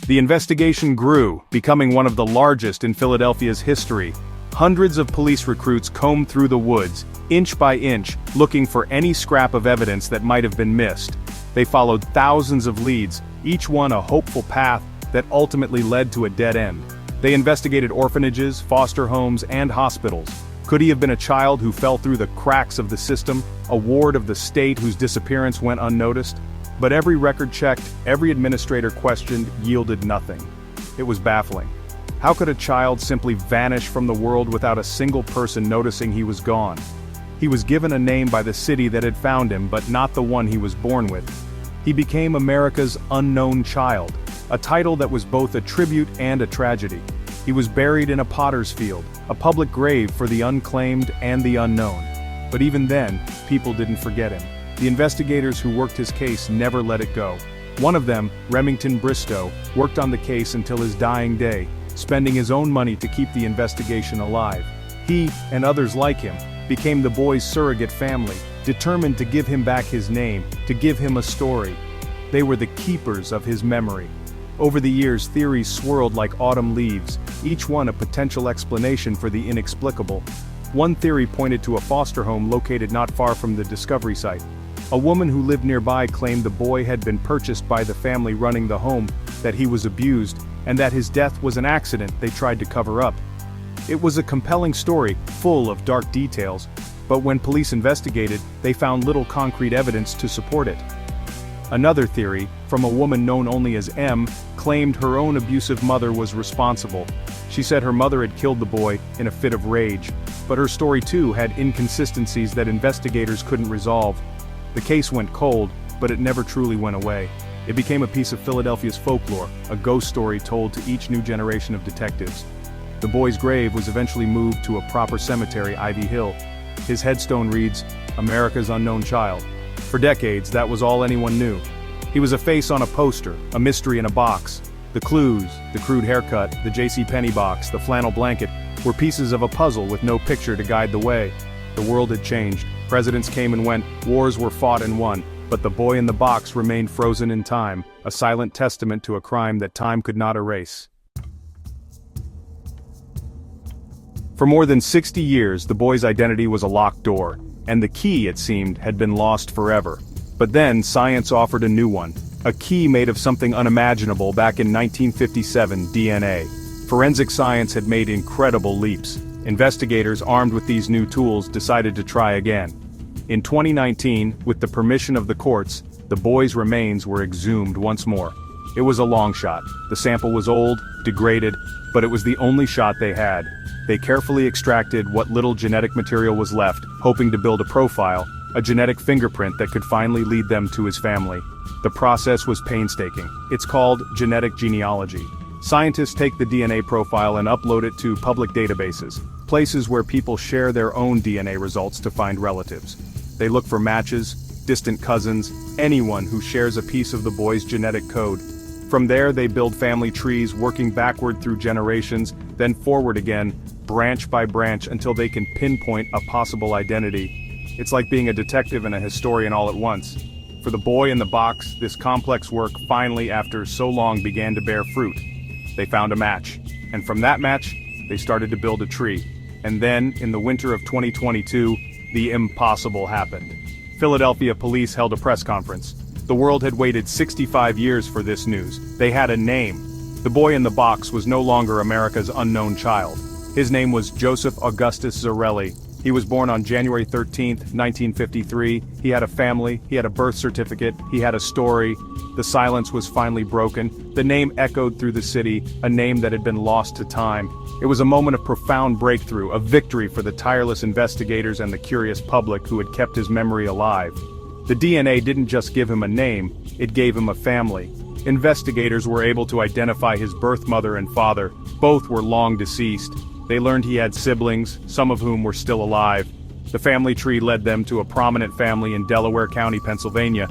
The investigation grew, becoming one of the largest in Philadelphia's history. Hundreds of police recruits combed through the woods, inch by inch, looking for any scrap of evidence that might have been missed. They followed thousands of leads, each one a hopeful path that ultimately led to a dead end. They investigated orphanages, foster homes, and hospitals. Could he have been a child who fell through the cracks of the system, a ward of the state whose disappearance went unnoticed? But every record checked, every administrator questioned, yielded nothing. It was baffling. How could a child simply vanish from the world without a single person noticing he was gone? He was given a name by the city that had found him, but not the one he was born with. He became America's unknown child, a title that was both a tribute and a tragedy. He was buried in a potter's field, a public grave for the unclaimed and the unknown. But even then, people didn't forget him. The investigators who worked his case never let it go. One of them, Remington Bristow, worked on the case until his dying day, spending his own money to keep the investigation alive. He, and others like him, became the boy's surrogate family, determined to give him back his name, to give him a story. They were the keepers of his memory. Over the years, theories swirled like autumn leaves, each one a potential explanation for the inexplicable. One theory pointed to a foster home located not far from the discovery site. A woman who lived nearby claimed the boy had been purchased by the family running the home, that he was abused, and that his death was an accident they tried to cover up. It was a compelling story, full of dark details, but when police investigated, they found little concrete evidence to support it. Another theory, from a woman known only as M, claimed her own abusive mother was responsible. She said her mother had killed the boy in a fit of rage, but her story too had inconsistencies that investigators couldn't resolve. The case went cold, but it never truly went away. It became a piece of Philadelphia's folklore, a ghost story told to each new generation of detectives. The boy's grave was eventually moved to a proper cemetery, Ivy Hill. His headstone reads, "America's Unknown Child." For decades, that was all anyone knew. He was a face on a poster, a mystery in a box. The clues, the crude haircut, the JCPenney box, the flannel blanket, were pieces of a puzzle with no picture to guide the way. The world had changed. Presidents came and went, wars were fought and won, but the boy in the box remained frozen in time, a silent testament to a crime that time could not erase. For more than 60 years, the boy's identity was a locked door, and the key, it seemed, had been lost forever. But then, science offered a new one, a key made of something unimaginable back in 1957, DNA. Forensic science had made incredible leaps. Investigators, armed with these new tools, decided to try again. In 2019, with the permission of the courts, the boy's remains were exhumed once more. It was a long shot. The sample was old, degraded, but it was the only shot they had. They carefully extracted what little genetic material was left, hoping to build a profile, a genetic fingerprint that could finally lead them to his family. The process was painstaking. It's called genetic genealogy. Scientists take the DNA profile and upload it to public databases, places where people share their own DNA results to find relatives. They look for matches, distant cousins, anyone who shares a piece of the boy's genetic code. From there they build family trees, working backward through generations, then forward again, branch by branch, until they can pinpoint a possible identity. It's like being a detective and a historian all at once. For the boy in the box, this complex work finally, after so long, began to bear fruit. They found a match, and from that match, they started to build a tree. And then, in the winter of 2022, the impossible happened. Philadelphia police held a press conference. The world had waited 65 years for this news. They had a name. The boy in the box was no longer America's unknown child. His name was Joseph Augustus Zarelli. He was born on January 13, 1953. He had a family, he had a birth certificate, he had a story. The silence was finally broken. The name echoed through the city, a name that had been lost to time. It was a moment of profound breakthrough, a victory for the tireless investigators and the curious public who had kept his memory alive. The DNA didn't just give him a name, it gave him a family. Investigators were able to identify his birth mother and father. Both were long deceased. They learned he had siblings, some of whom were still alive. The family tree led them to a prominent family in Delaware County, Pennsylvania.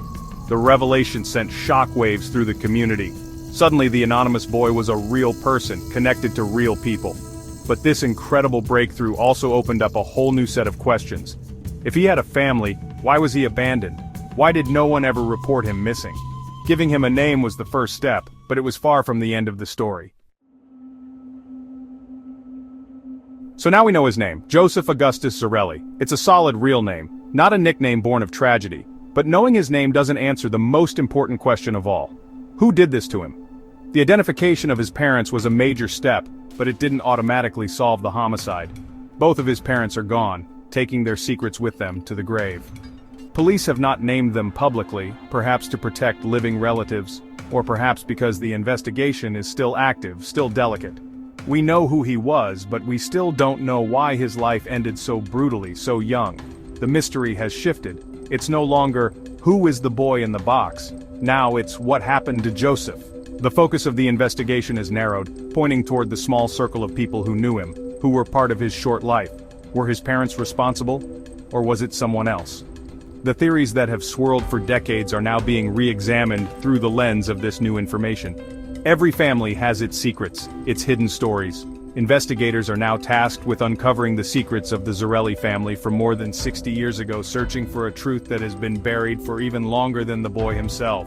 The revelation sent shockwaves through the community. Suddenly the anonymous boy was a real person, connected to real people. But this incredible breakthrough also opened up a whole new set of questions. If he had a family, why was he abandoned? Why did no one ever report him missing? Giving him a name was the first step, but it was far from the end of the story. So now we know his name, Joseph Augustus Zarelli. It's a solid real name, not a nickname born of tragedy. But knowing his name doesn't answer the most important question of all. Who did this to him? The identification of his parents was a major step, but it didn't automatically solve the homicide. Both of his parents are gone, taking their secrets with them to the grave. Police have not named them publicly, perhaps to protect living relatives, or perhaps because the investigation is still active, still delicate. We know who he was, but we still don't know why his life ended so brutally, so young. The mystery has shifted. It's no longer, who is the boy in the box? Now it's, what happened to Joseph? The focus of the investigation is narrowed, pointing toward the small circle of people who knew him, who were part of his short life. Were his parents responsible? Or was it someone else? The theories that have swirled for decades are now being re-examined through the lens of this new information. Every family has its secrets, its hidden stories. Investigators are now tasked with uncovering the secrets of the Zarelli family from more than 60 years ago, searching for a truth that has been buried for even longer than the boy himself.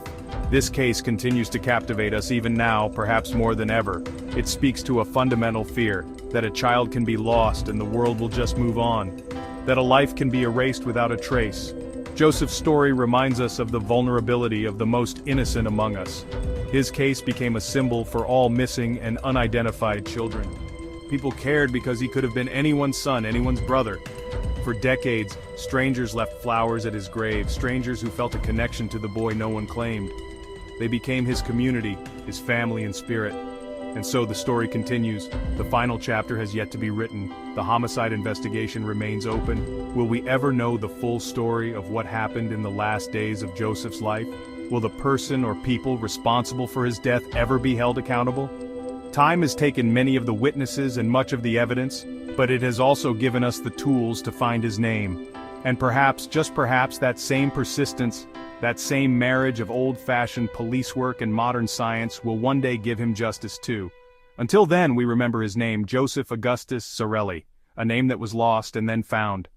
This case continues to captivate us even now, perhaps more than ever. It speaks to a fundamental fear, that a child can be lost and the world will just move on. That a life can be erased without a trace. Joseph's story reminds us of the vulnerability of the most innocent among us. His case became a symbol for all missing and unidentified children. People cared because he could have been anyone's son, anyone's brother. For decades, strangers left flowers at his grave, strangers who felt a connection to the boy no one claimed. They became his community, his family and spirit. And so the story continues. The final chapter has yet to be written. The homicide investigation remains open. Will we ever know the full story of what happened in the last days of Joseph's life? Will the person or people responsible for his death ever be held accountable? Time has taken many of the witnesses and much of the evidence, but it has also given us the tools to find his name. And perhaps, just perhaps, that same persistence, that same marriage of old-fashioned police work and modern science will one day give him justice too. Until then, we remember his name, Joseph Augustus Zarelli, a name that was lost and then found.